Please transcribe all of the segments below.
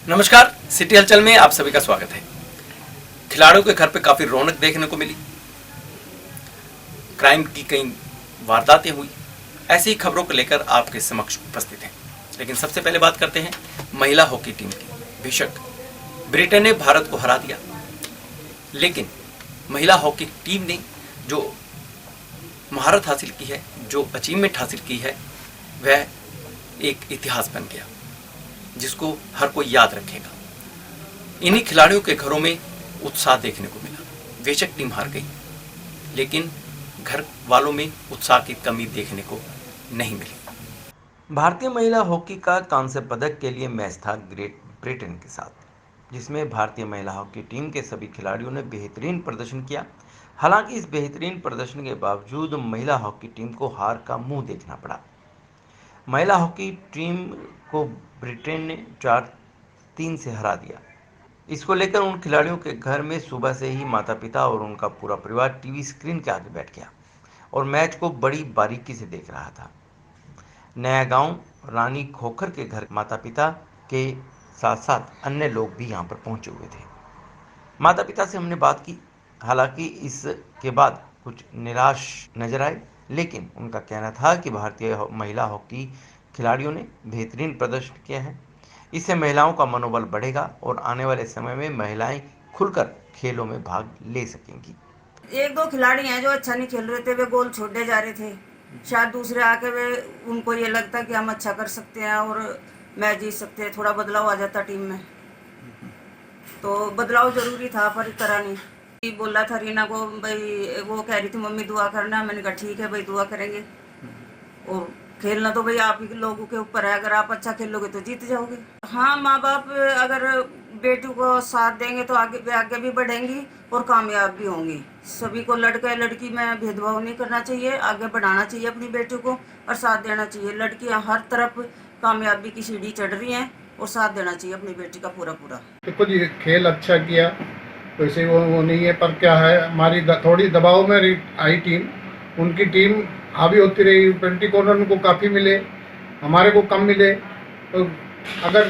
नमस्कार, सिटी हलचल में आप सभी का स्वागत है। खिलाड़ियों के घर पे काफी रौनक देखने को मिली। क्राइम की कई वारदातें हुई। ऐसी ही खबरों को लेकर आपके समक्ष उपस्थित हैं। लेकिन सबसे पहले बात करते हैं महिला हॉकी टीम की। बेशक ब्रिटेन ने भारत को हरा दिया, लेकिन महिला हॉकी टीम ने जो महारत हासिल की है, जो अचीवमेंट हासिल की है, वह एक इतिहास बन गया जिसको हर कोई याद रखेगा। इन्हीं खिलाड़ियों के घरों में उत्साह देखने को मिला। बेशक टीम हार गई, लेकिन घर वालों में उत्साह की कमी देखने को नहीं मिली। भारतीय महिला हॉकी का कांस्य पदक के लिए मैच था ग्रेट ब्रिटेन के साथ, जिसमें भारतीय महिला हॉकी टीम के सभी खिलाड़ियों ने बेहतरीन प्रदर्शन किया। हालांकि इस बेहतरीन प्रदर्शन के बावजूद महिला हॉकी टीम को हार का मुंह देखना पड़ा। महिला हॉकी टीम को ब्रिटेन ने 4-3 से हरा दिया। इसको लेकर उन खिलाड़ियों के घर में सुबह से ही माता पिता और उनका पूरा परिवार टीवी स्क्रीन के आगे बैठ गया और मैच को बड़ी बारीकी से देख रहा था। नया गांव रानी खोखर के घर माता पिता के साथ साथ अन्य लोग भी यहां पर पहुंचे हुए थे। माता पिता से हमने बात की। हालांकि इसके बाद कुछ निराश नजर आए, लेकिन उनका कहना था कि भारतीय महिला हॉकी खिलाड़ियों ने बेहतरीन प्रदर्शन किया है। इससे महिलाओं का मनोबल बढ़ेगा और आने वाले समय में महिलाएं खुलकर खेलों में भाग ले सकेंगी। एक दो खिलाड़ी हैं जो अच्छा नहीं खेल रहे थे, वे गोल छोड़े जा रहे थे। शायद दूसरे आके वे उनको ये लगता कि हम अच्छा कर सकते हैं और मैच जीत सकते हैं, थोड़ा बदलाव आ जाता टीम में। तो बदलाव जरूरी था पर करा नहीं। बोला था रीना को, भाई वो कह रही थी मम्मी दुआ करना। मैंने कहा ठीक है भाई, दुआ करेंगे। और खेलना तो भाई आप ही लोगों के ऊपर है, अगर आप अच्छा खेलोगे तो जीत जाओगे। हाँ, माँ बाप अगर बेटी को साथ देंगे तो आगे आगे भी बढ़ेंगी और कामयाब भी होंगी। सभी को लड़का लड़की में भेदभाव नहीं करना चाहिए, आगे बढ़ाना चाहिए अपनी बेटी को और साथ देना चाहिए। लड़कियां हर तरफ कामयाबी की सीढ़ी चढ़ रही हैं और साथ देना चाहिए अपनी बेटी का पूरा पूरा। देखो जी, खेल अच्छा किया, वैसे वो नहीं है, पर क्या है हमारी थोड़ी दबाव में आई टीम। उनकी टीम हावी होती रही, पेनल्टी कॉर्नर उनको काफ़ी मिले, हमारे को कम मिले। तो अगर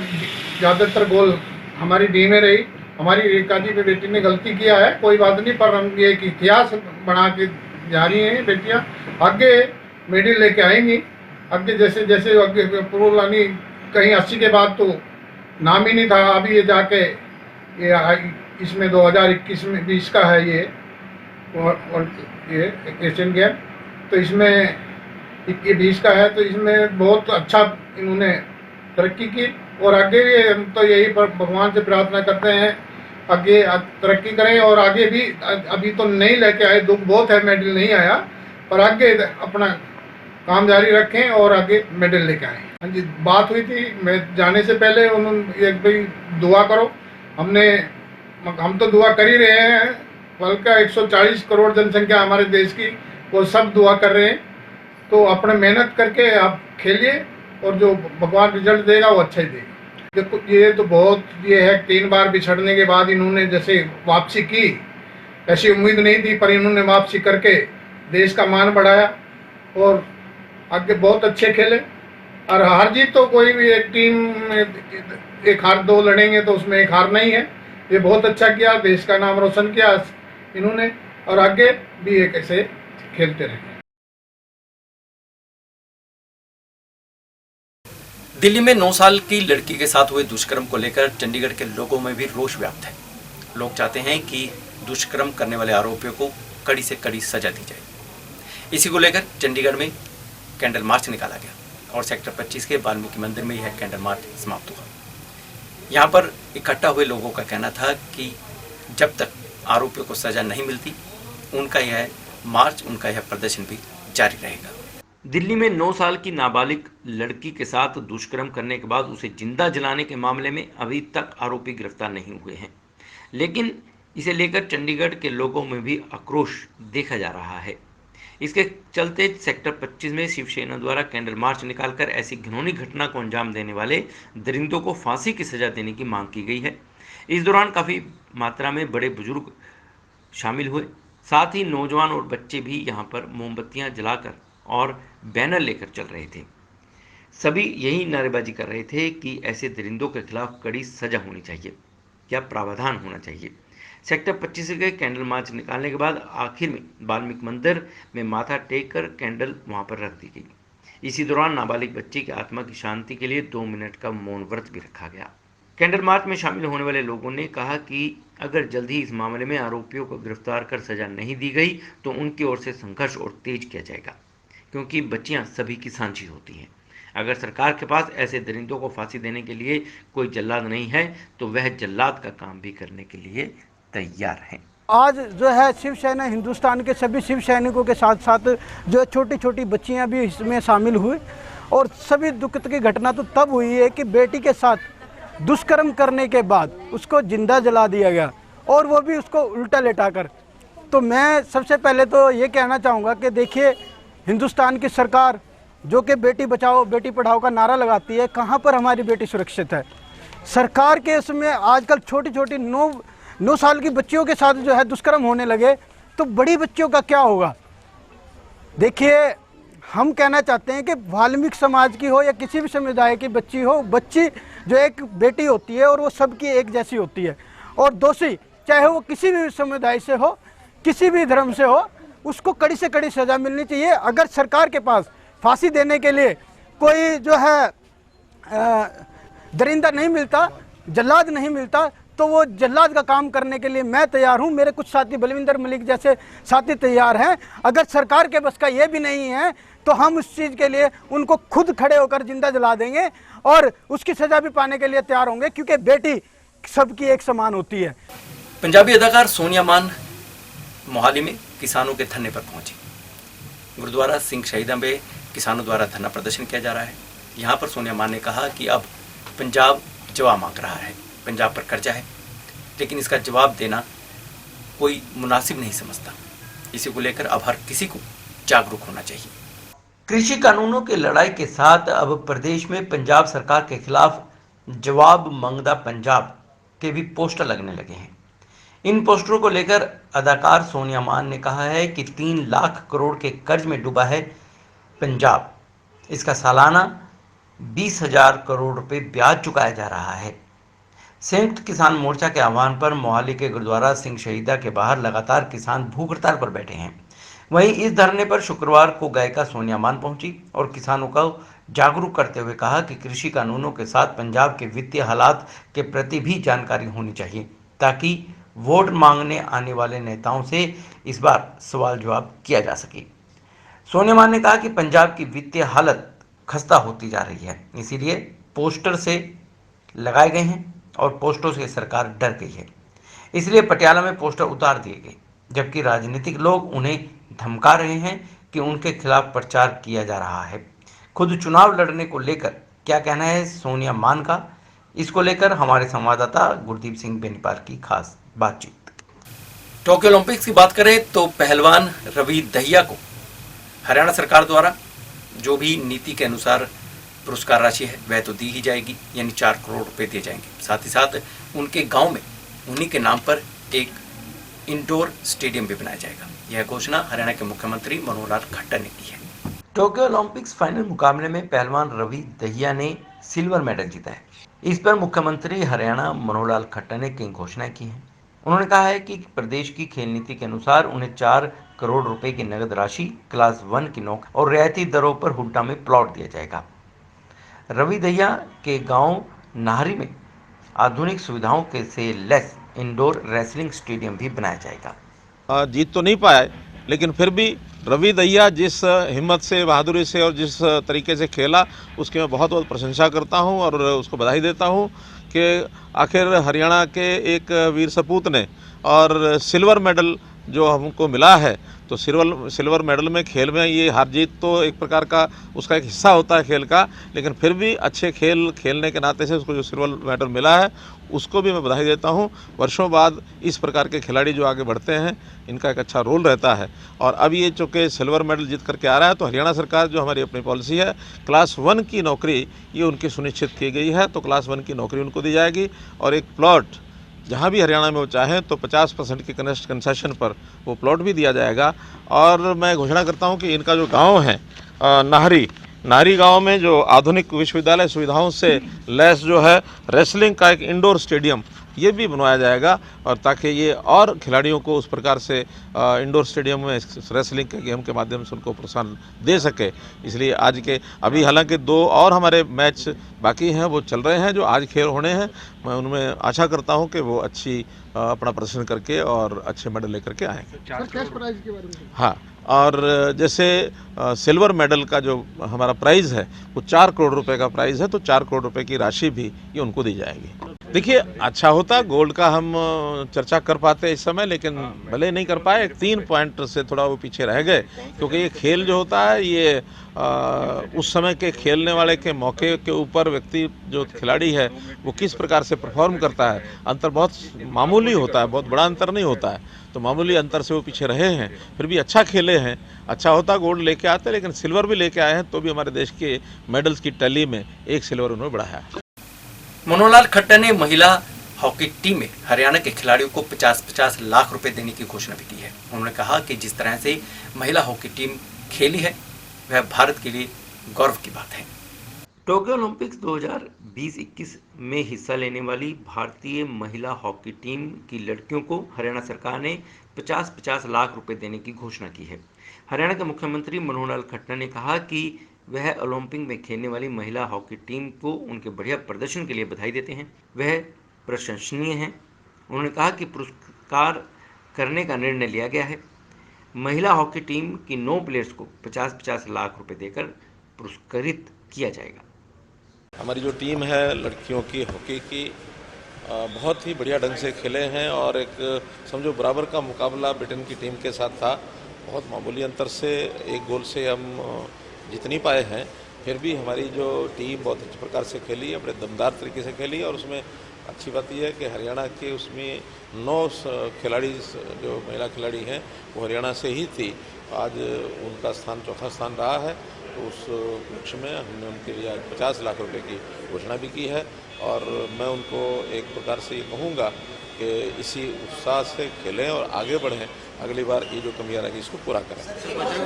ज़्यादातर गोल हमारी टीम में रही। हमारी एकाधी पे बेटी ने गलती किया है, कोई बात नहीं, पर हम ये एक इतिहास बना के जा रही हैं बेटियाँ। आगे मेडल लेके आएंगी। आगे जैसे जैसे आगे पुरानी कहीं 80 के बाद तो नाम ही नहीं था। अभी ये जाके ये इसमें 2021 में 20 का है ये, और ये एशियन गेम, तो इसमें ये 20 का है, तो इसमें बहुत अच्छा इन्होंने तरक्की की। और आगे भी हम तो यही भगवान से प्रार्थना करते हैं आगे तरक्की करें और आगे भी। अभी तो नहीं लेके आए, दुख बहुत है मेडल नहीं आया, पर आगे अपना काम जारी रखें और आगे मेडल लेके आए। हाँ जी, बात हुई थी मैं जाने से पहले, उन्होंने एक भाई दुआ करो। हम तो दुआ कर ही रहे हैं, बल्कि 140 करोड़ जनसंख्या हमारे देश की, वो सब दुआ कर रहे हैं। तो अपने मेहनत करके आप खेलिए और जो भगवान रिजल्ट देगा वो अच्छा ही देगा। देखो ये तो बहुत ये है, 3 बार बिछड़ने के बाद इन्होंने जैसे वापसी की, ऐसी उम्मीद नहीं थी, पर इन्होंने वापसी करके देश का मान बढ़ाया और आगे बहुत अच्छे खेले। और हार जीत तो कोई भी एक टीम में एक हार दो लड़ेंगे तो उसमें एक हार नहीं है। ये बहुत अच्छा किया, देश का नाम रोशन किया इन्होंने, और आगे भी एक ऐसे खेलते रहे। दिल्ली में 9 साल की लड़की के साथ हुए दुष्कर्म को लेकर चंडीगढ़ के लोगों में भी रोष व्याप्त है। लोग चाहते हैं कि दुष्कर्म करने वाले आरोपियों को कड़ी से कड़ी सजा दी जाए। इसी को लेकर चंडीगढ़ में कैंडल मार्च निकाला गया और सेक्टर 25 के वाल्मीकि मंदिर में यह कैंडल मार्च समाप्त हुआ। यहाँ पर इकट्ठा हुए लोगों का कहना था कि जब तक आरोपियों को सजा नहीं मिलती, उनका यह मार्च, उनका यह प्रदर्शन भी जारी रहेगा। दिल्ली में 9 साल की नाबालिग लड़की के साथ दुष्कर्म करने के बाद उसे जिंदा जलाने के मामले में अभी तक आरोपी गिरफ्तार नहीं हुए हैं, लेकिन इसे लेकर चंडीगढ़ के लोगों में भी आक्रोश देखा जा रहा है। इसके चलते सेक्टर 25 में शिवसेना द्वारा कैंडल मार्च निकालकर ऐसी घिनौनी घटना को अंजाम देने वाले दरिंदों को फांसी की सजा देने की मांग की गई है। इस दौरान काफ़ी मात्रा में बड़े बुजुर्ग शामिल हुए। साथ ही नौजवान और बच्चे भी यहां पर मोमबत्तियां जलाकर और बैनर लेकर चल रहे थे। सभी यही नारेबाजी कर रहे थे कि ऐसे दरिंदों के खिलाफ कड़ी सजा होनी चाहिए या प्रावधान होना चाहिए। सेक्टर 25 से कैंडल मार्च निकालने के बाद आखिर में वाल्मीकि मंदिर में माथा टेक कर कैंडल वहां पर रख दी गई। इसी दौरान नाबालिग बच्ची की आत्मा की शांति के लिए 2 मिनट का मौन व्रत भी रखा गया। कैंडल मार्च में शामिल होने वाले लोगों ने कहा कि अगर जल्द ही इस मामले में आरोपियों को गिरफ्तार कर सजा नहीं दी गई तो उनकी ओर से संघर्ष और तेज किया जाएगा, क्योंकि बच्चियां सभी की सांझी होती हैं। अगर सरकार के पास ऐसे दरिंदों को फांसी देने के लिए कोई जल्लाद नहीं है तो वह जल्लाद का काम भी करने के लिए तैयार हैं। आज जो है शिवसेना हिंदुस्तान के सभी शिव सैनिकों के साथ साथ जो छोटी छोटी बच्चियां भी इसमें शामिल हुई, और सभी दुखद की घटना तो तब हुई है कि बेटी के साथ दुष्कर्म करने के बाद उसको जिंदा जला दिया गया, और वो भी उसको उल्टा लेटाकर। तो मैं सबसे पहले तो ये कहना चाहूँगा कि देखिए, हिंदुस्तान की सरकार जो कि बेटी बचाओ बेटी पढ़ाओ का नारा लगाती है, कहाँ पर हमारी बेटी सुरक्षित है? सरकार के इसमें आजकल छोटी छोटी 9 साल की बच्चियों के साथ जो है दुष्कर्म होने लगे, तो बड़ी बच्चियों का क्या होगा? देखिए, हम कहना चाहते हैं कि वाल्मीकि समाज की हो या किसी भी समुदाय की बच्ची हो, बच्ची जो एक बेटी होती है और वो सबकी एक जैसी होती है, और दोषी चाहे वो किसी भी समुदाय से हो, किसी भी धर्म से हो, उसको कड़ी से कड़ी सज़ा मिलनी चाहिए। अगर सरकार के पास फांसी देने के लिए कोई जो है दरिंदा नहीं मिलता, जल्लाद नहीं मिलता, तो वो जल्लाद का काम करने के लिए मैं तैयार हूं। मेरे कुछ साथी बलविंदर मलिक जैसे साथी तैयार हैं। अगर सरकार के बस का ये भी नहीं है तो हम उस चीज़ के लिए उनको खुद खड़े होकर जिंदा जला देंगे और उसकी सज़ा भी पाने के लिए तैयार होंगे, क्योंकि बेटी सबकी एक समान होती है। पंजाबी अदाकार सोनिया मान मोहाली में किसानों के धरने पर पहुंची। गुरुद्वारा सिंह शहीदा में किसानों द्वारा धरना प्रदर्शन किया जा रहा है। यहाँ पर सोनिया मान ने कहा कि अब पंजाब जवाब मांग रहा है, पंजाब पर कर्जा है, लेकिन इसका जवाब देना कोई मुनासिब नहीं समझता। इसी को लेकर अब हर किसी को जागरूक होना चाहिए। कृषि कानूनों की लड़ाई के साथ अब प्रदेश में पंजाब सरकार के खिलाफ जवाब मांगदा पंजाब के भी पोस्टर लगने लगे हैं। इन पोस्टरों को लेकर अदाकार सोनिया मान ने कहा है कि 3 लाख करोड़ के कर्ज में डूबा है पंजाब। इसका सालाना 20,000 करोड़ रुपए ब्याज चुकाया जा रहा है। संयुक्त किसान मोर्चा के आह्वान पर मोहाली के गुरुद्वारा सिंह शहीदा के बाहर लगातार किसान भूख हड़ताल पर बैठे हैं। वहीं इस धरने पर शुक्रवार को गायिका सोनिया मान पहुंची और किसानों को जागरूक करते हुए कहा कि कृषि कानूनों के साथ पंजाब के वित्तीय हालात के प्रति भी जानकारी होनी चाहिए, ताकि वोट मांगने आने वाले नेताओं से इस बार सवाल जवाब किया जा सके। सोनिया मान ने कहा कि पंजाब की वित्तीय हालत खस्ता होती जा रही है, इसीलिए पोस्टर से लगाए गए हैं और पोस्टरों से सरकार डर गई है, इसलिए पटियाला में पोस्टर उतार दिए गए, जबकि राजनीतिक लोग उन्हें धमका रहे हैं कि उनके खिलाफ प्रचार किया जा रहा है। खुद चुनाव लड़ने को लेकर क्या कहना है सोनिया मान का, इसको लेकर हमारे संवाददाता गुरदीप सिंह बेनीपाल की खास बातचीत। टोक्यो ओलंपिक्स की बात करें तो पहलवान रवि दहिया को हरियाणा सरकार द्वारा जो भी नीति के अनुसार पुरस्कार राशि है वह तो दी ही जाएगी, यानी 4 करोड़ रुपए दिए जाएंगे। साथ ही साथ उनके गांव में उन्हीं के नाम पर एक इंडोर स्टेडियम भी बनाया जाएगा। यह घोषणा हरियाणा के मुख्यमंत्री मनोहर लाल खट्टर ने की है। टोक्यो ओलंपिक्स फाइनल मुकाबले में पहलवान रवि दहिया ने सिल्वर मेडल जीता है। इस पर मुख्यमंत्री हरियाणा मनोहर लाल खट्टर ने कई घोषणाएं की हैं। उन्होंने कहा है कि प्रदेश की खेल नीति के अनुसार उन्हें 4 करोड़ रुपए की नगद राशि, क्लास 1 की नौकरी और रियायती दरों पर हुड्डा में प्लॉट दिया जाएगा। रवि दहिया के गांव नाहरी में आधुनिक सुविधाओं के से लैस इंडोर रेसलिंग स्टेडियम भी बनाया जाएगा। जीत तो नहीं पाया, लेकिन फिर भी रवि दहिया जिस हिम्मत से, बहादुरी से और जिस तरीके से खेला उसकी मैं बहुत बहुत प्रशंसा करता हूं और उसको बधाई देता हूं कि आखिर हरियाणा के एक वीर सपूत ने और सिल्वर मेडल जो हमको मिला है, तो सिल्वर मेडल में खेल में ये हार जीत तो एक प्रकार का उसका एक हिस्सा होता है खेल का, लेकिन फिर भी अच्छे खेल खेलने के नाते से उसको जो सिल्वर मेडल मिला है उसको भी मैं बधाई देता हूं। वर्षों बाद इस प्रकार के खिलाड़ी जो आगे बढ़ते हैं इनका एक अच्छा रोल रहता है, और अब ये चूँकि सिल्वर मेडल जीत करके आ रहा है तो हरियाणा सरकार जो हमारी अपनी पॉलिसी है, क्लास 1 की नौकरी ये उनकी सुनिश्चित की गई है, तो क्लास 1 की नौकरी उनको दी जाएगी और एक प्लॉट जहाँ भी हरियाणा में वो चाहें तो 50% की कंसेशन पर वो प्लॉट भी दिया जाएगा। और मैं घोषणा करता हूँ कि इनका जो गांव है नाहरी, नाहरी गांव में जो आधुनिक विश्वविद्यालय सुविधाओं से लैस जो है रेसलिंग का एक इंडोर स्टेडियम ये भी बनवाया जाएगा, और ताकि ये और खिलाड़ियों को उस प्रकार से इंडोर स्टेडियम में रेसलिंग के गेम के माध्यम से उनको प्रोत्साहन दे सके। इसलिए आज के अभी हालांकि 2 और हमारे मैच बाकी हैं, वो चल रहे हैं जो आज खेल होने हैं। मैं उनमें आशा करता हूं कि वो अच्छी अपना प्रदर्शन करके और अच्छे मेडल लेकर के आएंगे। कैश प्राइज के बारे में हाँ, और जैसे सिल्वर मेडल का जो हमारा प्राइज़ है वो 4 करोड़ रुपए का प्राइज़ है, तो 4 करोड़ रुपए की राशि भी ये उनको दी जाएगी। देखिए, अच्छा होता गोल्ड का हम चर्चा कर पाते इस समय, लेकिन भले नहीं कर पाए, 3 पॉइंट से थोड़ा वो पीछे रह गए, क्योंकि ये खेल जो होता है ये उस समय के खेलने वाले के मौके के ऊपर व्यक्ति जो खिलाड़ी है वो किस प्रकार से परफॉर्म करता है, अंतर बहुत मामूली होता है, बहुत बड़ा अंतर नहीं होता है, तो मामूली अंतर से वो पीछे रहे हैं। फिर भी अच्छा खेले हैं, अच्छा होता गोल्ड लेके आते, लेकिन सिल्वर भी लेके आए हैं, तो भी हमारे देश के मेडल्स की टैली में 1 सिल्वर उन्होंने बढ़ाया। मनोहर खट्टर ने महिला हॉकी टीम में हरियाणा के खिलाड़ियों को 50-50 लाख रुपए देने की घोषणा भी की है। उन्होंने कहा कि जिस तरह से महिला हॉकी टीम खेली है वह भारत के लिए गौरव की बात है। टोक्यो ओलंपिक्स 2020-21 में हिस्सा लेने वाली भारतीय महिला हॉकी टीम की लड़कियों को हरियाणा सरकार ने 50-50 लाख रुपए देने की घोषणा की है। हरियाणा के मुख्यमंत्री मनोहर खट्टर ने कहा कि वह ओलंपिक में खेलने वाली महिला हॉकी टीम को उनके बढ़िया प्रदर्शन के लिए बधाई देते हैं, वह प्रशंसनीय है। उन्होंने कहा कि पुरस्कार करने का निर्णय लिया गया है। महिला हॉकी टीम की 9 प्लेयर्स को 50-50 लाख रुपए देकर पुरस्कृत किया जाएगा। हमारी जो टीम है लड़कियों की हॉकी की बहुत ही बढ़िया ढंग से खेले हैं, और एक समझो बराबर का मुकाबला ब्रिटेन की टीम के साथ था। बहुत मामूली अंतर से 1 गोल से हम जीत नहीं पाए हैं, फिर भी हमारी जो टीम बहुत अच्छे प्रकार से खेली, बड़े दमदार तरीके से खेली, और उसमें अच्छी बात यह है कि हरियाणा के उसमें 9 खिलाड़ी जो महिला खिलाड़ी हैं वो हरियाणा से ही थी। आज उनका स्थान 4था स्थान रहा है, तो उस उपलक्ष्य में हमने उनके लिए आज 50 लाख रुपए की घोषणा भी की है, और मैं उनको एक प्रकार से ये कहूँगा कि इसी उत्साह से खेलें और आगे बढ़ें, अगली बार ये जो कमियां रही इसको पूरा करें।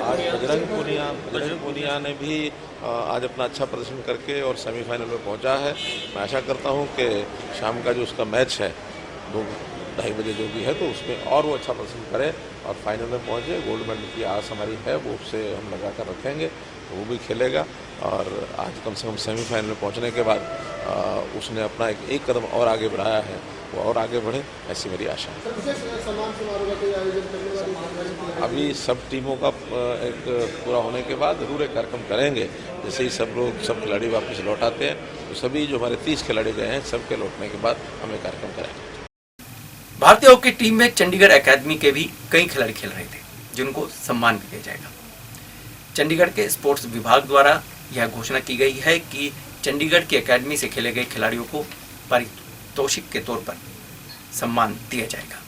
आज बजरंग पूनिया ने भी आज अपना अच्छा प्रदर्शन करके और सेमीफाइनल में पहुंचा है। मैं आशा करता हूं कि शाम का जो उसका मैच है 2-2:30 बजे जो भी है, तो उसमें और वो अच्छा प्रदर्शन करे और फाइनल में पहुंचे। गोल्ड मेडल की आस हमारी है, वो उससे हम लगा कर रखेंगे, तो वो भी खेलेगा, और आज कम से कम सेमीफाइनल में पहुँचने के बाद उसने अपना एक कदम और आगे बढ़ाया है, वो और आगे बढ़े, ऐसी मेरी आशा है। अभी सब टीमों का एक पूरा होने के बाद जरूर एक कार्यक्रम करेंगे। जैसे ही सब खिलाड़ी वापस लौट आते हैं, तो सभी जो हमारे 30 खिलाड़ी गए हैं सबके लौटने के बाद हम एक कार्यक्रम करेंगे। भारतीय हॉकी टीम में चंडीगढ़ एकेडमी के भी कई खिलाड़ी खेल रहे थे, जिनको सम्मान भी दिया जाएगा। चंडीगढ़ के स्पोर्ट्स विभाग द्वारा यह घोषणा की गई है कि चंडीगढ़ की एकेडमी से खेले गए खिलाड़ियों को पारितोषिक के तौर पर सम्मान दिया जाएगा।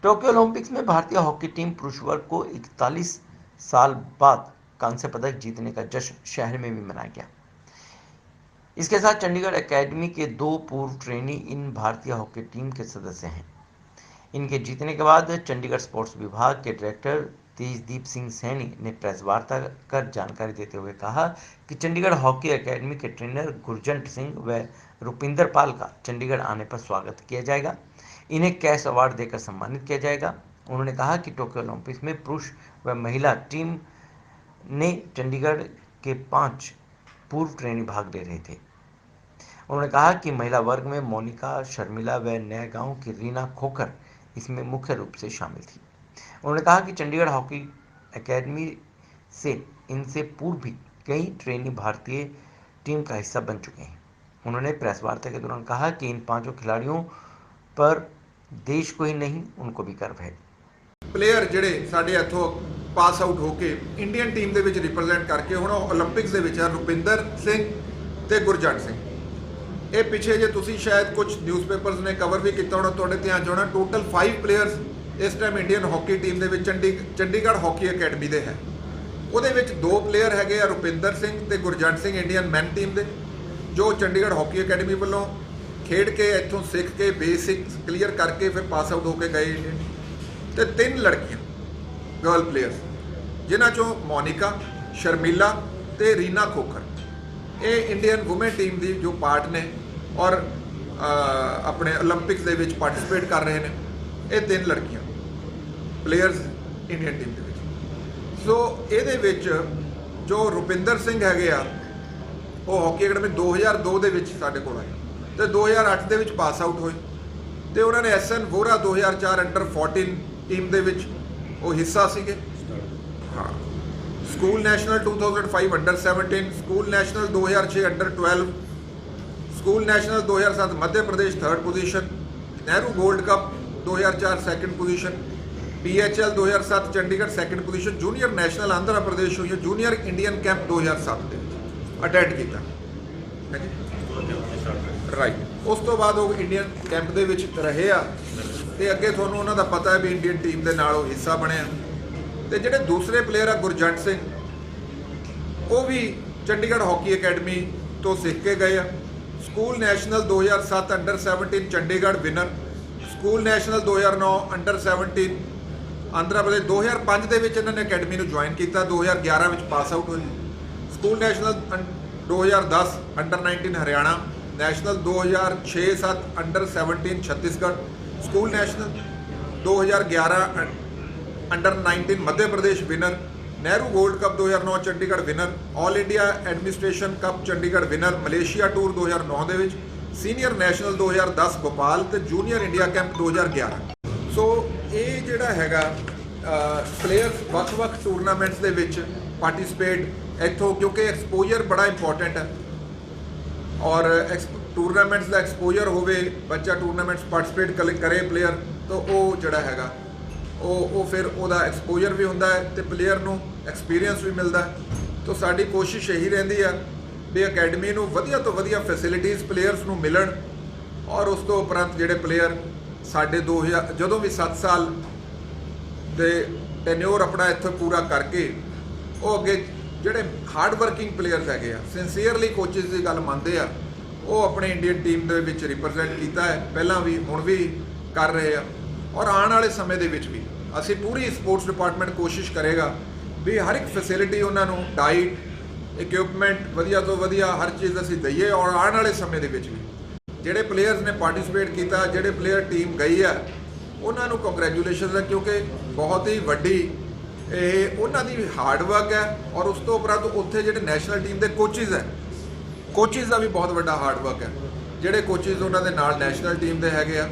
टोक्यो ओलंपिक्स में भारतीय हॉकी टीम पुरुष वर्ग को 41 साल बाद कांस्य पदक जीतने का जश्न शहर में भी मनाया गया। इसके साथ चंडीगढ़ एकेडमी के 2 पूर्व ट्रेनी इन भारतीय हॉकी टीम के सदस्य हैं। इनके जीतने के बाद चंडीगढ़ स्पोर्ट्स विभाग के डायरेक्टर तेजदीप सिंह सैनी ने प्रेस वार्ता कर जानकारी देते हुए कहा कि चंडीगढ़ हॉकी एकेडमी के ट्रेनर गुरजंट सिंह व रुपिंदर पाल का चंडीगढ़ आने पर स्वागत किया जाएगा। इन्हें कैश अवार्ड देकर सम्मानित किया जाएगा। उन्होंने कहा कि टोक्यो ओलंपिक्स में पुरुष व महिला टीम ने चंडीगढ़ के 5 पूर्व ट्रेनी भाग ले रहे थे। उन्होंने कहा कि महिला वर्ग में मोनिका, शर्मिला व नया गांव की रीना खोखर इसमें मुख्य रूप से शामिल थी। उन्होंने कहा कि चंडीगढ़ हॉकी एकेडमी से इनसे पूर्व भी कई ट्रेनी भारतीय टीम का हिस्सा बन चुके हैं। उन्होंने प्रेस वार्ता के दौरान कहा कि इन 5 खिलाड़ियों पर देश को ही नहीं उनको भी गर्व है। प्लेयर ਜਿਹੜੇ ਸਾਡੇ ਇੱਥੋਂ ਪਾਸ ਆਊਟ ਹੋ ਕੇ ਇੰਡੀਅਨ ਟੀਮ ਦੇ ਵਿੱਚ ਰਿਪਰੈਜ਼ੈਂਟ ਕਰਕੇ ਹੁਣ ਓਲੰਪਿਕਸ ਦੇ ਵਿੱਚ ਰੁਪਿੰਦਰ ਸਿੰਘ ਤੇ ਗੁਰਜੰਟ ਸਿੰਘ। ਇਹ ਪਿੱਛੇ ਜੇ ਤੁਸੀਂ ਸ਼ਾਇਦ ਕੁਝ ਨਿਊਜ਼ਪੇਪਰਸ ਨੇ ਕਵਰ ਵੀ ਕੀਤਾ ਹੋਣਾ, ਤੁਹਾਡੇ ਧਿਆਨ 'ਚ ਹੋਣਾ, ਟੋਟਲ 5 ਪਲੇਅਰਸ ਇਸ ਟਾਈਮ ਇੰਡੀਅਨ ਹਾਕੀ ਟੀਮ ਦੇ ਵਿੱਚ ਚੰਡੀਗੜ੍ਹ ਹਾਕੀ ਅਕੈਡਮੀ ਦੇ ਹੈ। ਉਹਦੇ ਵਿੱਚ 2 ਪਲੇਅਰ ਹੈਗੇ ਆ ਰੁਪਿੰਦਰ ਸਿੰਘ ਤੇ ਗੁਰਜੰਟ ਸਿੰਘ ਇੰਡੀਅਨ ਮੈਨ ਟੀਮ ਦੇ, ਜੋ ਚੰਡੀਗੜ੍ਹ ਹਾਕੀ ਅਕੈਡਮੀ ਵੱਲੋਂ ਖੇਡ ਕੇ ਇੱਥੋਂ ਸਿੱਖ ਕੇ ਬੇਸਿਕਸ ਕਲੀਅਰ ਕਰਕੇ ਫਿਰ ਪਾਸ ਆਊਟ ਹੋ ਕੇ ਗਏ ਇੰਡੀਅਨ। ਤੇ 3 ਲੜਕੀਆਂ ਗਰਲ ਪਲੇਅਰਸ, ਜਿਨ੍ਹਾਂ ਚੋਂ ਮੋਨਿਕਾ, ਸ਼ਰਮੀਲਾ ਤੇ ਰੀਨਾ ਖੋਖਰ, ਇਹ ਇੰਡੀਅਨ ਵੂਮਨ ਟੀਮ ਦੀ ਜੋ ਪਾਰਟ ਨੇ ਔਰ ਆਪਣੇ 올림픽ਸ ਦੇ ਵਿੱਚ ਪਾਰਟਿਸਿਪੇਟ ਕਰ ਰਹੇ ਨੇ। ਇਹ 3 ਲੜਕੀਆਂ ਪਲੇਅਰਸ ਇੰਡੀਅਨ ਟੀਮ ਦੇ ਵਿੱਚ। ਸੋ ਇਹਦੇ ਵਿੱਚ ਜੋ ਰੁਪਿੰਦਰ ਸਿੰਘ ਹੈਗੇ ਆ, ਉਹ ਹਾਕੀ ਅਕੈਡਮੀ 2002 ਦੇ ਵਿੱਚ ਸਾਡੇ ਕੋਲ ਆਏ ਤੇ 2008 ਦੇ ਵਿੱਚ ਪਾਸ ਆਊਟ ਹੋਏ ਤੇ ਉਹਨਾਂ ਨੇ SN ਵੋਰਾ 2004 ਅੰਡਰ 14 ਟੀਮ ਦੇ ਵਿੱਚ ਉਹ ਹਿੱਸਾ ਸੀਗੇ। ਹਾਂ, school national 2005 under 17, school national 2006 under 12, school national 2007 Madhya Pradesh 3rd position, Nehru 골ਡ cup 2004 2nd position, PHL 2007 Chandigarh 2nd position, junior national Andhra Pradesh ਹੋਈ, ਜੂਨੀਅਰ ਇੰਡੀਅਨ ਕੈਂਪ 2007 ਦੇ ਵਿੱਚ ਅਟੈਂਡ ਕੀਤਾ ਹੈ ਜੀ। ਰਾਈਟ, ਉਸ ਤੋਂ ਬਾਅਦ ਉਹ ਇੰਡੀਅਨ ਕੈਂਪ ਦੇ ਵਿੱਚ ਰਹੇ ਆ ਤੇ ਅੱਗੇ ਤੁਹਾਨੂੰ ਉਹਨਾਂ ਦਾ ਪਤਾ ਹੈ ਵੀ ਇੰਡੀਅਨ ਟੀਮ ਦੇ ਨਾਲ ਉਹ ਹਿੱਸਾ ਬਣਿਆ। ਤੇ ਜਿਹੜੇ ਦੂਸਰੇ ਪਲੇਅਰ ਆ ਗੁਰਜੰਟ ਸਿੰਘ, ਉਹ ਵੀ ਚੰਡੀਗੜ੍ਹ ਹਾਕੀ ਅਕੈਡਮੀ ਤੋਂ ਸਿੱਖ ਕੇ ਗਏ ਆ। School national 2007 under 17 Chandigarh winner, school national 2009 under 17 Andhra Pradesh, 2005 ਦੇ ਵਿੱਚ ਇਹਨਾਂ ਨੇ ਅਕੈਡਮੀ ਨੂੰ ਜੁਆਇਨ ਕੀਤਾ, 2011 ਵਿੱਚ ਪਾਸ ਆਊਟ ਹੋਏ। School national 2010 under 19 Haryana, national 2006-7 under 17 Chhattisgarh, school national 2011 under 19 Madhya Pradesh winner, Nehru 골ਡ cup 2009 Chandigarh winner, all India administration cup Chandigarh winner, Malaysia tour 2009 ਦੇ ਵਿੱਚ, ਸੀਨੀਅਰ ਨੈਸ਼ਨਲ 2010 ਭੋਪਾਲ ਤੇ ਜੂਨੀਅਰ ਇੰਡੀਆ ਕੈਂਪ 2011। ਸੋ ਇਹ ਜਿਹੜਾ ਹੈਗਾ ਪਲੇਅਰਸ ਵੱਖ-ਵੱਖ ਟੂਰਨਾਮੈਂਟਸ ਦੇ ਵਿੱਚ ਪਾਰਟਿਸਿਪੇਟ ਇੱਥੋਂ, ਕਿਉਂਕਿ ਐਕਸਪੋਜ਼ਰ ਬੜਾ ਇੰਪੋਰਟੈਂਟ ਹੈ ਔਰ ਟੂਰਨਾਮੈਂਟਸ ਦਾ ਐਕਸਪੋਜ਼ਰ ਹੋਵੇ, ਬੱਚਾ ਟੂਰਨਾਮੈਂਟਸ ਪਾਰਟਿਸਿਪੇਟ ਕਰੇ ਪਲੇਅਰ, ਤਾਂ ਉਹ ਜਿਹੜਾ ਹੈਗਾ ਉਹ ਫਿਰ ਉਹਦਾ ਐਕਸਪੋਜ਼ਰ ਵੀ ਹੁੰਦਾ ਹੈ ਤੇ ਪਲੇਅਰ ਨੂੰ ਐਕਸਪੀਰੀਅੰਸ ਵੀ ਮਿਲਦਾ। ਤਾਂ ਸਾਡੀ ਕੋਸ਼ਿਸ਼ ਇਹੀ ਰਹਿੰਦੀ ਆ ਵੀ ਅਕੈਡਮੀ ਨੂੰ ਵਧੀਆ ਤੋਂ ਵਧੀਆ ਫੈਸਿਲਿਟੀਜ਼ ਪਲੇਅਰਸ ਨੂੰ ਮਿਲਣ ਔਰ ਉਸ ਤੋਂ ਉਪਰੰਤ ਜਿਹੜੇ ਪਲੇਅਰ ਸਾਡੇ 2000 ਜਦੋਂ ਵੀ 7 ਸਾਲ ਦੇ ਟੈਨਿਓਰ ਆਪਣਾ ਇੱਥੇ ਪੂਰਾ ਕਰਕੇ ਉਹ ਅੱਗੇ ਜਿਹੜੇ ਹਾਰਡ ਵਰਕਿੰਗ ਪਲੇਅਰਸ ਹੈਗੇ ਆ, ਸਿੰਸੀਅਰਲੀ ਕੋਚਿਸ ਦੀ ਗੱਲ ਮੰਨਦੇ ਆ, ਉਹ ਆਪਣੇ ਇੰਡੀਅਨ ਟੀਮ ਦੇ ਵਿੱਚ ਰਿਪਰੈਜ਼ੈਂਟ ਕੀਤਾ ਹੈ ਪਹਿਲਾਂ ਵੀ, ਹੁਣ ਵੀ ਕਰ ਰਹੇ ਆ ਔਰ ਆਉਣ ਵਾਲੇ ਸਮੇਂ ਦੇ ਵਿੱਚ ਵੀ ਅਸੀਂ ਪੂਰੀ ਸਪੋਰਟਸ ਡਿਪਾਰਟਮੈਂਟ ਕੋਸ਼ਿਸ਼ ਕਰੇਗਾ ਵੀ ਹਰ ਇੱਕ ਫੈਸਿਲਿਟੀ ਉਹਨਾਂ ਨੂੰ, ਡਾਈਟ, ਇਕਵਿਪਮੈਂਟ ਵਧੀਆ ਤੋਂ ਵਧੀਆ ਹਰ ਚੀਜ਼ ਅਸੀਂ ਦਈਏ ਔਰ ਆਉਣ ਵਾਲੇ ਸਮੇਂ ਦੇ ਵਿੱਚ ਵੀ ਜਿਹੜੇ ਪਲੇਅਰਸ ਨੇ ਪਾਰਟਿਸਿਪੇਟ ਕੀਤਾ, ਜਿਹੜੇ ਪਲੇਅਰ ਟੀਮ ਗਈ ਆ, ਉਹਨਾਂ ਨੂੰ ਕੰਗ੍ਰੈਚੁਲੇਸ਼ਨਸ ਹੈ ਕਿਉਂਕਿ ਬਹੁਤ ਹੀ ਵੱਡੀ ਇਹ ਉਹਨਾਂ ਦੀ ਹਾਰਡ ਵਰਕ ਹੈ ਔਰ ਉਸ ਤੋਂ ਉਪਰੰਤ ਉੱਥੇ ਜਿਹੜੇ ਨੈਸ਼ਨਲ ਟੀਮ ਦੇ ਕੋਚਿਸ ਹੈ, ਕੋਚਿਸ ਦਾ ਵੀ ਬਹੁਤ ਵੱਡਾ ਹਾਰਡ ਵਰਕ ਹੈ। ਜਿਹੜੇ ਕੋਚਿਸ ਉਹਨਾਂ ਦੇ ਨਾਲ ਨੈਸ਼ਨਲ ਟੀਮ ਦੇ ਹੈਗੇ ਆ,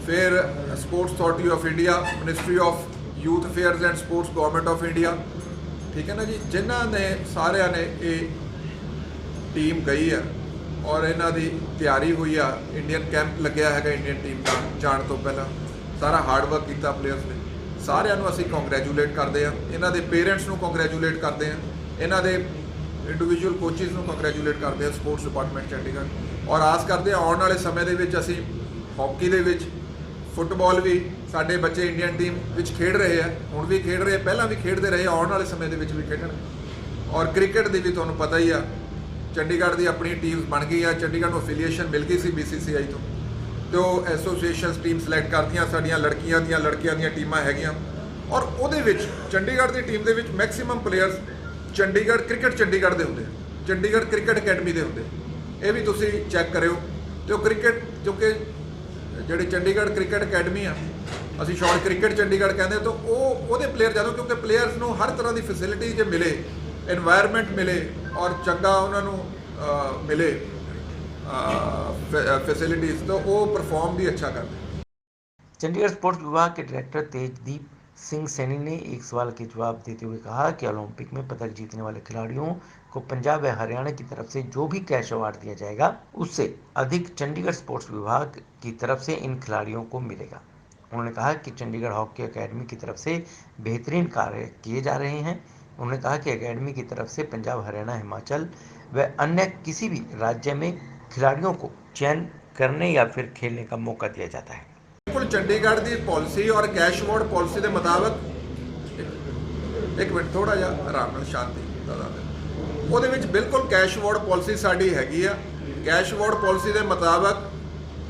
ਫਿਰ sports authority of India, ministry of youth affairs and sports government of India, ਠੀਕ ਹੈ ਨਾ ਜੀ, ਜਿਨ੍ਹਾਂ ਨੇ ਸਾਰਿਆਂ ਨੇ ਇਹ ਟੀਮ ਗਈ ਆ ਔਰ ਇਹਨਾਂ ਦੀ ਤਿਆਰੀ ਹੋਈ ਆ। ਇੰਡੀਅਨ ਕੈਂਪ ਲੱਗਿਆ ਹੈਗਾ ਇੰਡੀਅਨ ਟੀਮ ਦਾ ਜਾਣ ਤੋਂ ਪਹਿਲਾਂ, ਸਾਰਾ ਹਾਰਡ ਵਰਕ ਕੀਤਾ ਪਲੇਅਰਸ ਨੇ। ਸਾਰਿਆਂ ਨੂੰ ਅਸੀਂ ਕੰਗ੍ਰੈਚੁਲੇਟ ਕਰਦੇ ਹਾਂ, ਇਹਨਾਂ ਦੇ ਪੇਰੈਂਟਸ ਨੂੰ ਕੰਗ੍ਰੈਚੁਲੇਟ ਕਰਦੇ ਹਾਂ, ਇਹਨਾਂ ਦੇ ਇੰਡੀਵਿਜੂਅਲ ਕੋਚਿਸ ਨੂੰ ਕੰਗ੍ਰੈਚੁਲੇਟ ਕਰਦੇ ਹਾਂ ਸਪੋਰਟਸ ਡਿਪਾਰਟਮੈਂਟ ਚੰਡੀਗੜ੍ਹ, ਔਰ ਆਸ ਕਰਦੇ ਹਾਂ ਆਉਣ ਵਾਲੇ ਸਮੇਂ ਦੇ ਵਿੱਚ ਅਸੀਂ ਹਾਕੀ ਦੇ ਵਿੱਚ, ਫੁੱਟਬਾਲ ਵੀ ਸਾਡੇ ਬੱਚੇ ਇੰਡੀਅਨ ਟੀਮ ਵਿੱਚ ਖੇਡ ਰਹੇ ਆ, ਹੁਣ ਵੀ ਖੇਡ ਰਹੇ, ਪਹਿਲਾਂ ਵੀ ਖੇਡਦੇ ਰਹੇ, ਆਉਣ ਵਾਲੇ ਸਮੇਂ ਦੇ ਵਿੱਚ ਵੀ ਖੇਡਣ। ਔਰ ਕ੍ਰਿਕਟ ਦੀ ਵੀ ਤੁਹਾਨੂੰ ਪਤਾ ਹੀ ਆ, ਚੰਡੀਗੜ੍ਹ ਦੀ ਆਪਣੀ ਟੀਮ ਬਣ ਗਈ ਆ, ਚੰਡੀਗੜ੍ਹ ਨੂੰ ਅਫੀਲੀਏਸ਼ਨ ਮਿਲ ਗਈ ਸੀ BCCI ਤੋਂ, ਤੇ ਉਹ ਐਸੋਸੀਏਸ਼ਨਸ ਟੀਮ ਸਿਲੈਕਟ ਕਰਦੀਆਂ, ਸਾਡੀਆਂ ਲੜਕੀਆਂ ਦੀਆਂ ਟੀਮਾਂ ਹੈਗੀਆਂ ਔਰ ਉਹਦੇ ਵਿੱਚ ਚੰਡੀਗੜ੍ਹ ਦੀ ਟੀਮ ਦੇ ਵਿੱਚ ਮੈਕਸਿਮਮ ਪਲੇਅਰਸ ਚੰਡੀਗੜ੍ਹ ਦੇ ਹੁੰਦੇ ਆ, ਚੰਡੀਗੜ੍ਹ ਕ੍ਰਿਕਟ ਅਕੈਡਮੀ ਦੇ ਹੁੰਦੇ। ਇਹ ਵੀ ਤੁਸੀਂ ਚੈੱਕ ਕਰਿਓ। ਤੇ ਉਹ ਕ੍ਰਿਕਟ, ਕਿਉਂਕਿ ਜਿਹੜੇ ਚੰਡੀਗੜ੍ਹ ਕ੍ਰਿਕਟ ਅਕੈਡਮੀ ਆ, ਅਸੀਂ ਸ਼ਾਰਟ ਕ੍ਰਿਕਟ ਚੰਡੀਗੜ੍ਹ ਕਹਿੰਦੇ, ਤਾਂ ਉਹਦੇ ਪਲੇਅਰ ਜਦੋਂ, ਕਿਉਂਕਿ ਪਲੇਅਰਸ ਨੂੰ ਹਰ ਤਰ੍ਹਾਂ ਦੀ ਫੈਸਿਲਿਟੀ ਜੇ ਮਿਲੇ, এনवायरमेंट मिले और चंगा उन्होंने मिले फैसिलिटीज़, तो वो परफॉर्म भी अच्छा करते हैं। चंडीगढ़ स्पोर्ट्स विभाग के डायरेक्टर तेजदीप सिंह सैनी ने एक सवाल के जवाब देते हुए कहा कि ओलंपिक में पदक जीतने वाले खिलाड़ियों को पंजाब व हरियाणा की तरफ से जो भी कैश अवार्ड दिया जाएगा उससे अधिक चंडीगढ़ स्पोर्ट्स विभाग की तरफ से इन खिलाड़ियों को मिलेगा। उन्होंने कहा कि चंडीगढ़ हॉकी अकेडमी की तरफ से बेहतरीन कार्य किए जा रहे हैं। उन्होंने कहा कि अकेडमी की तरफ से पंजाब, हरियाणा, हिमाचल व अन्य किसी भी राज्य में खिलाड़ियों को चयन करने या फिर खेलने का मौका दिया जाता है। बिल्कुल चंडीगढ़ की पॉलिसी और कैश अवार्ड पॉलिसी के मुताबिक, एक मिनट थोड़ा जा आराम नाल शांति ਉਹਦੇ ਵਿੱਚ ਬਿਲਕੁਲ ਕੈਸ਼ ਅਵਾਰਡ ਪਾਲਿਸੀ ਸਾਡੀ ਹੈਗੀ ਆ। ਕੈਸ਼ ਅਵਾਰਡ ਪਾਲਿਸੀ ਦੇ ਮੁਤਾਬਕ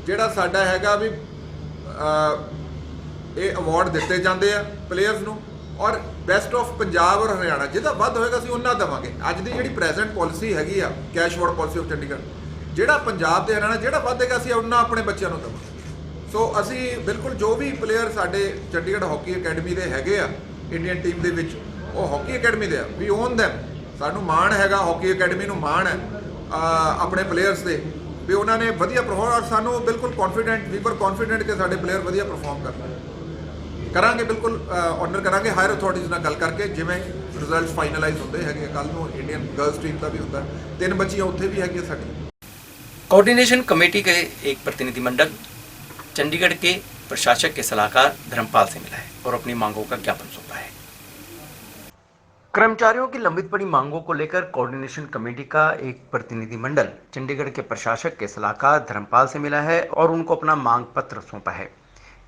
ਜਿਹੜਾ ਸਾਡਾ ਹੈਗਾ ਵੀ ਇਹ ਅਵਾਰਡ ਦਿੱਤੇ ਜਾਂਦੇ ਆ ਪਲੇਅਰਸ ਨੂੰ ਔਰ ਬੈਸਟ ਆਫ ਪੰਜਾਬ ਔਰ ਹਰਿਆਣਾ ਜਿਹਦਾ ਵੱਧ ਹੋਏਗਾ ਅਸੀਂ ਉਹਨਾਂ ਦੇਵਾਂਗੇ। ਅੱਜ ਦੀ ਜਿਹੜੀ ਪ੍ਰੈਜ਼ੈਂਟ ਪਾਲਿਸੀ ਹੈਗੀ ਆ cash award policy of Chandigarh, ਜਿਹੜਾ ਪੰਜਾਬ ਤੇ ਹਰਿਆਣਾ ਜਿਹੜਾ ਵਧੇਗਾ ਅਸੀਂ ਉਹਨਾਂ ਆਪਣੇ ਬੱਚਿਆਂ ਨੂੰ ਦੇਵਾਂਗੇ। ਸੋ ਅਸੀਂ ਬਿਲਕੁਲ ਜੋ ਵੀ ਪਲੇਅਰ ਸਾਡੇ ਚੰਡੀਗੜ੍ਹ ਹਾਕੀ ਅਕੈਡਮੀ ਦੇ ਹੈਗੇ ਆ ਇੰਡੀਅਨ ਟੀਮ ਦੇ ਵਿੱਚ, ਉਹ ਹਾਕੀ ਅਕੈਡਮੀ ਦੇ ਆ, ਵੀ ਓਨ ਦੈਮ। ਸਾਨੂੰ ਮਾਣ ਹੈਗਾ, ਹਾਕੀ ਅਕੈਡਮੀ ਨੂੰ ਮਾਣ ਹੈ ਆਪਣੇ ਪਲੇਅਰਸ ਦੇ ਵੀ ਉਹਨਾਂ ਨੇ ਵਧੀਆ ਪਰਫਾਰਮ, ਔਰ ਸਾਨੂੰ ਬਿਲਕੁਲ ਕੌਨਫੀਡੈਂਟ, ਵੀ ਪਰ ਕੌਨਫੀਡੈਂਟ ਕਿ ਸਾਡੇ ਪਲੇਅਰ ਵਧੀਆ ਪਰਫਾਰਮ ਕਰਾਂਗੇ। ਬਿਲਕੁਲ ਆਨਰ ਕਰਾਂਗੇ ਹਾਇਰ ਅਥਾਰਟੀਜ਼ ਨਾਲ ਗੱਲ ਕਰਕੇ, ਜਿਵੇਂ ਰਿਜ਼ਲਟਸ ਫਾਈਨਲਾਈਜ਼ ਹੁੰਦੇ ਹੈਗੇ। ਕੱਲ ਨੂੰ ਇੰਡੀਅਨ ਗਰਲਸ ਟੀਮ ਦਾ ਵੀ ਹੁੰਦਾ, 3 ਬੱਚੀਆਂ ਉੱਥੇ भी ਹੈਗੀਆਂ ਸਾਡੀ। कोऑर्डिनेशन कमेटी के एक प्रतिनिधिमंडल चंडीगढ़ के प्रशासक के सलाहकार धर्मपाल से मिला है और अपनी मांगों का ज्ञापन सौंपा है। कर्मचारियों की लंबित पड़ी मांगों को लेकर कोऑर्डिनेशन कमेटी का एक प्रतिनिधिमंडल चंडीगढ़ के प्रशासक के सलाहकार धर्मपाल से मिला है और उनको अपना मांग पत्र सौंपा है।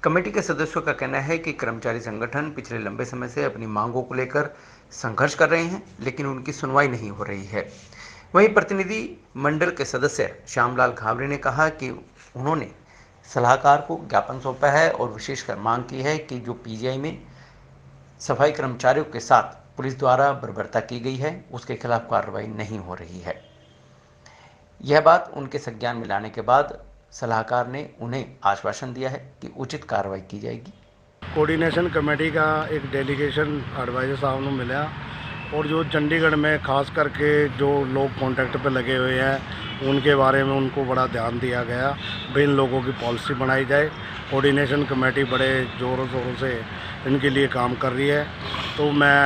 कमेटी के सदस्यों का कहना है कि कर्मचारी संगठन पिछले लंबे समय से अपनी मांगों को लेकर संघर्ष कर रहे हैं, लेकिन उनकी सुनवाई नहीं हो रही है। वहीं प्रतिनिधि मंडल के सदस्य श्यामलाल घावरे ने कहा कि उन्होंने सलाहकार को ज्ञापन सौंपा है और विशेषकर मांग की है कि जो पीजीआई में सफाई कर्मचारियों के साथ पुलिस द्वारा बर्बरता की गई है उसके खिलाफ कार्रवाई नहीं हो रही है। यह बात उनके संज्ञान में लाने के बाद सलाहकार ने उन्हें आश्वासन दिया है कि उचित कार्रवाई की जाएगी। कोऑर्डिनेशन कमेटी का एक डेलीगेशन एडवाइजर साहब को मिला, और जो चंडीगढ़ में ख़ास करके जो लोग कॉन्ट्रैक्ट पे लगे हुए हैं उनके बारे में उनको बड़ा ध्यान दिया गया भाई इन लोगों की पॉलिसी बनाई जाए। कोऑर्डिनेशन कमेटी बड़े ज़ोरों शोरों से इनके लिए काम कर रही है। तो मैं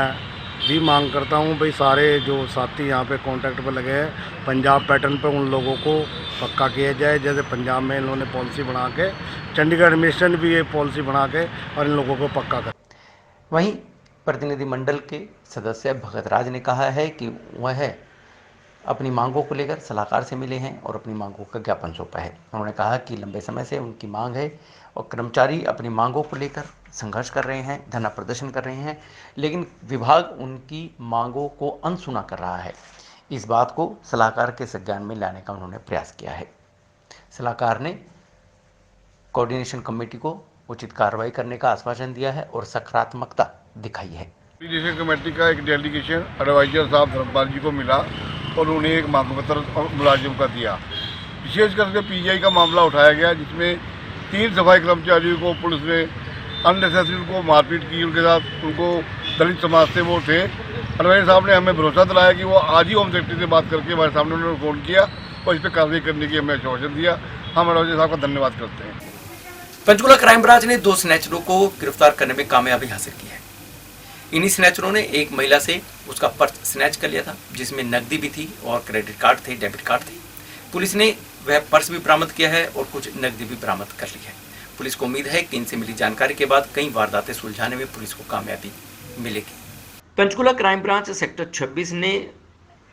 भी मांग करता हूँ भाई सारे जो साथी यहाँ पे कॉन्ट्रैक्ट पे लगे हैं पंजाब पैटर्न पे उन लोगों को पक्का किया जाए। जैसे पंजाब में इन्होंने पॉलिसी बना के, चंडीगढ़ एडमिनिस्ट्रेशन भी ये पॉलिसी बना के और इन लोगों को पक्का कर। वहीं प्रतिनिधिमंडल के सदस्य भगत राज ने कहा है कि वह अपनी मांगों को लेकर सलाहकार से मिले हैं और अपनी मांगों का ज्ञापन सौंपा है। उन्होंने कहा कि लंबे समय से उनकी मांग है और कर्मचारी अपनी मांगों को लेकर संघर्ष कर रहे हैं, धरना प्रदर्शन कर रहे हैं, लेकिन विभाग उनकी मांगों को अनसुना कर रहा है। इस बात को सलाहकार के संज्ञान में लाने का उन्होंने प्रयास किया है। सलाहकार ने कोऑर्डिनेशन कमेटी को उचित कार्रवाई करने का आश्वासन दिया है और सकारात्मकता दिखाई है। कोऑर्डिनेशन कमेटी का एक डेलीगेशन एडवाइजर साहब धर्मपाल जी को मिला और उन्हें एक मांग पत्र मुलाजिम का दिया। विशेष करके पीजीआई का मामला उठाया गया, जिसमें 3 सफाई कर्मचारियों को पुलिस ने अननेसेसरी उनको मारपीट की। उनके साथ उनको दलित समाज से वो थे। एडवाइजर साहब ने हमें भरोसा दिलाया कि वो आज ही होम सेक्रेटरी से बात करके हमारे सामने उन्होंने फोन किया और इस पर कार्रवाई करने की हमें आश्वासन दिया। हम एडवाइजर साहब का धन्यवाद करते हैं। पंचकुला क्राइम ब्रांच ने 2 स्नैचरों को गिरफ्तार करने में कामयाबी हासिल की है। इन्हीं स्नैचरों ने एक महिला से उसका पर्स स्नैच कर लिया था, जिसमें नकदी भी थी और क्रेडिट कार्ड थे, डेबिट कार्ड थे। पुलिस ने वह पर्स भी बरामद किया है और कुछ नकदी भी बरामद कर ली है। पुलिस को उम्मीद है कि इनसे मिली जानकारी के बाद कई वारदातें सुलझाने में पुलिस को कामयाबी मिलेगी। पंचकुला क्राइम ब्रांच सेक्टर 26 ने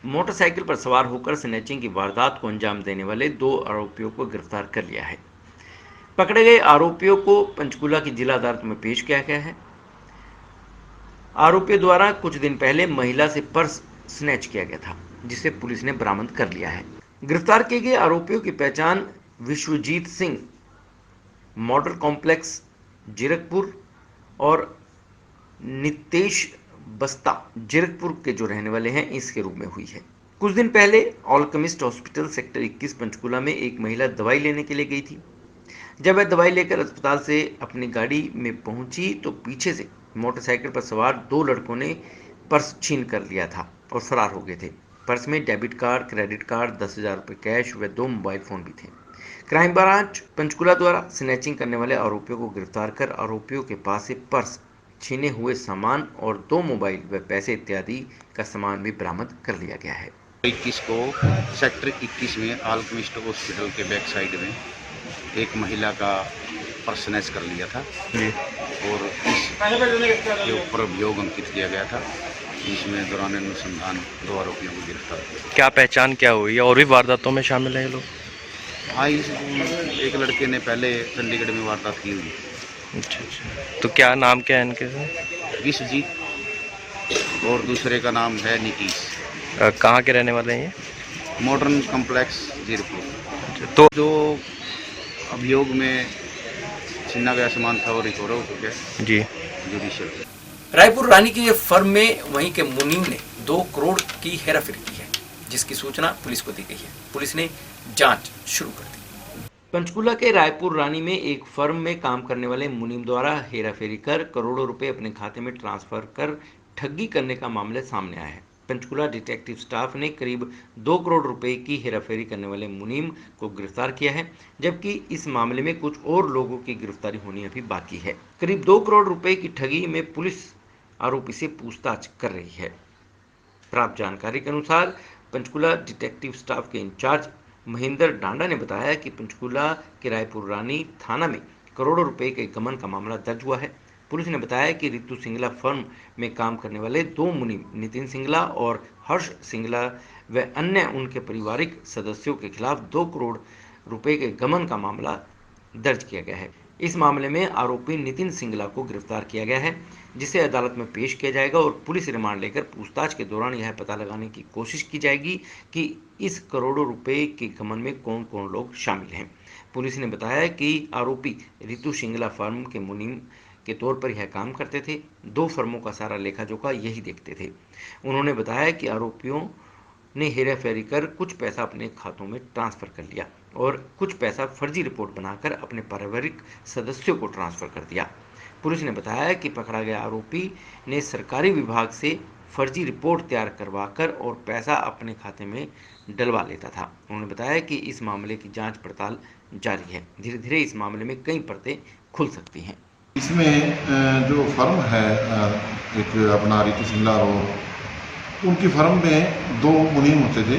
मोटरसाइकिल पर सवार होकर स्नैचिंग की वारदात को अंजाम देने वाले 2 आरोपियों को गिरफ्तार कर लिया है। पकड़े गए आरोपियों को पंचकुला की जिला अदालत में पेश किया गया है। आरोपियों द्वारा कुछ दिन पहले महिला से पर्स स्नैच किया गया था, जिसे पुलिस ने बरामद कर लिया है। गिरफ्तार किए गए आरोपियों की पहचान विश्वजीत सिंह मॉडल कॉम्प्लेक्स जीरकपुर और नितेश बस्ता जीरकपुर के जो रहने वाले हैं इसके रूप में हुई है। कुछ दिन पहले ऑलकेमिस्ट हॉस्पिटल सेक्टर 21 पंचकुला में एक महिला दवाई लेने के लिए गई थी। जब वह दवाई लेकर अस्पताल से अपनी गाड़ी में पहुंची तो पीछे से मोटरसाइकिल पर सवार 2 लड़कों ने पर्स छीन कर लिया था और फरार हो गए थे। पर्स में डेबिट कार्ड, क्रेडिट कार्ड, 10,000 रुपये कैश व 2 मोबाइल फ़ोन भी थे। क्राइम ब्रांच पंचकुला द्वारा स्नैचिंग करने वाले आरोपियों को गिरफ्तार कर आरोपियों के पास से पर्स, छीने हुए सामान और 2 मोबाइल व पैसे इत्यादि का सामान भी बरामद कर लिया गया है। 21 को सेक्टर 21 में ऑलकेमिस्ट हॉस्पिटल के बैक साइड में एक महिला का पर्स स्नैच कर लिया था और इसके ऊपर अभियोग अंकित किया गया था। इसमें दौरान अनुसंधान 2 आरोपियों को गिरफ्तार किया। क्या पहचान क्या हुई है और भी वारदातों में शामिल है ये लोग? हाँ, एक लड़के ने पहले चंडीगढ़ में वारदात की हुई। अच्छा, तो क्या नाम क्या है इनके? विश्वजीत और दूसरे का नाम है नितीश। कहाँ के रहने वाले हैं ये? Modern complex Zirakpur. तो जो अभियोग में छीना गया सामान था वो रिकवर हो चुका है जी जुडिशियल। रायपुर रानी की फर्म में वहीं के मुनीम ने 2 करोड़ की हेराफेरी की है, जिसकी सूचना पुलिस को दी गई है। पुलिस ने जांच शुरू कर दी। पंचकूला के रायपुर रानी में एक फर्म में काम करने वाले मुनीम द्वारा हेराफेरी कर करोड़ों रुपए अपने खाते में ट्रांसफर कर ठगी करने का मामला सामने आया है। पंचकूला डिटेक्टिव स्टाफ ने करीब 2 करोड़ रुपए की हेराफेरी करने वाले मुनीम को गिरफ्तार किया है, जबकि इस मामले में कुछ और लोगों की गिरफ्तारी होनी अभी बाकी है। करीब 2 करोड़ रुपए की ठगी में पुलिस आरोपी से पूछताछ कर रही है। प्राप्त जानकारी के अनुसार पंचकूला डिटेक्टिव स्टाफ के इंचार्ज महेंद्र डांडा ने बताया कि पंचकूला के रायपुर रानी थाना में करोड़ों रुपए के गबन का मामला दर्ज हुआ है। पुलिस ने बताया कि रितु सिंगला फर्म में काम करने वाले 2 मुनीम नितिन सिंगला और हर्ष सिंगला व अन्य उनके पारिवारिक सदस्यों के खिलाफ 2 करोड़ रुपए के गबन का मामला दर्ज किया गया है। इस मामले में आरोपी नितिन सिंगला को गिरफ्तार किया गया है, जिसे अदालत में पेश किया जाएगा और पुलिस रिमांड लेकर पूछताछ के दौरान यह पता लगाने की कोशिश की जाएगी कि इस करोड़ों रुपए के गबन में कौन कौन लोग शामिल हैं। पुलिस ने बताया कि आरोपी रितु सिंगला फर्म के मुनीम के तौर पर यह काम करते थे। 2 फर्मों का सारा लेखा जोखा यही देखते थे। उन्होंने बताया कि आरोपियों ने हेराफेरी कर कुछ पैसा अपने खातों में ट्रांसफर कर लिया और कुछ पैसा फर्जी रिपोर्ट बनाकर अपने पारिवारिक सदस्यों को ट्रांसफर कर दिया। पुलिस ने बताया कि पकड़ा गया आरोपी ने सरकारी विभाग से फर्जी रिपोर्ट तैयार करवाकर और पैसा अपने खाते में डलवा लेता था। उन्होंने बताया कि इस मामले की जांच पड़ताल जारी है। धीरे धीरे इस मामले में कई परतें खुल सकती हैं। इसमें जो फर्म है एक अपना रितु सिंगला और उनकी फर्म में 2 मुनीम होते थे,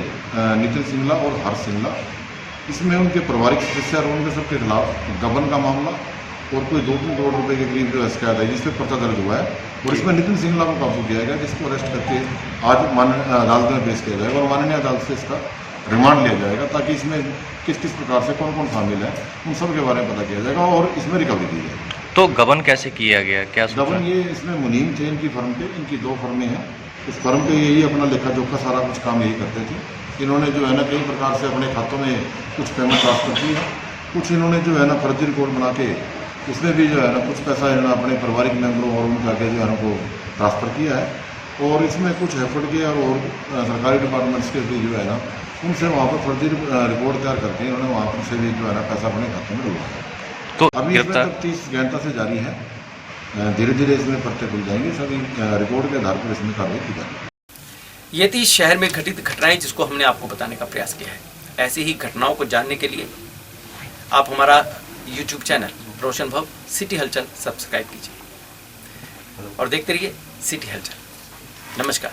नितिन सिंगला और हर्ष सिंगला। इसमें उनके पारिवारिक सदस्य और उनके सबके खिलाफ गबन का मामला और कोई 2-3 करोड़ रुपए के करीब जो शिकायत है, जिस पर पर्चा दर्ज हुआ है और इसमें नितिन सिंगला को काबू किया गया, जिसको अरेस्ट करके आज माननीय अदालत में पेश किया जाएगा और माननीय अदालत से इसका रिमांड लिया जाएगा, ताकि इसमें किस किस प्रकार से कौन कौन शामिल है उन सब के बारे में पता किया जाएगा और इसमें रिकवरी की जाएगी। तो गबन कैसे किया गया, क्या गबन ये इसमें मुनीम थे इनकी फर्म पे, इनकी 2 फर्में हैं। उस फर्म पे यही अपना लेखा जोखा सारा कुछ काम यही करते थे। इन्होंने जो है ना कई प्रकार से अपने खातों में कुछ पेमेंट ट्रांसफर की है, कुछ इन्होंने जो है ना फर्जी रिपोर्ट बना के उसमें भी जो है ना कुछ पैसा इन्होंने अपने पारिवारिक मेंबरों और उनके आगे जो है ना को ट्रांसफ़र किया है और इसमें कुछ एफर्ट किया और सरकारी डिपार्टमेंट्स के भी जो है ना उनसे वहाँ पर फर्जी रिपोर्ट तैयार करके उन्होंने वहाँ पर से भी जो है ना पैसा अपने खाते में डलवाया। तो अभी इसमें तफ्तीश गहनता से जारी है, धीरे धीरे इसमें परतें खुल जाएंगी, सभी रिपोर्ट के आधार पर इसमें कार्रवाई की जाएगी। ये थी शहर में घटित घटनाएं जिसको हमने आपको बताने का प्रयास किया है। ऐसी ही घटनाओं को जानने के लिए आप हमारा YouTube चैनल रोशन भव सिटी हलचल सब्सक्राइब कीजिए और देखते रहिए सिटी हलचल। नमस्कार।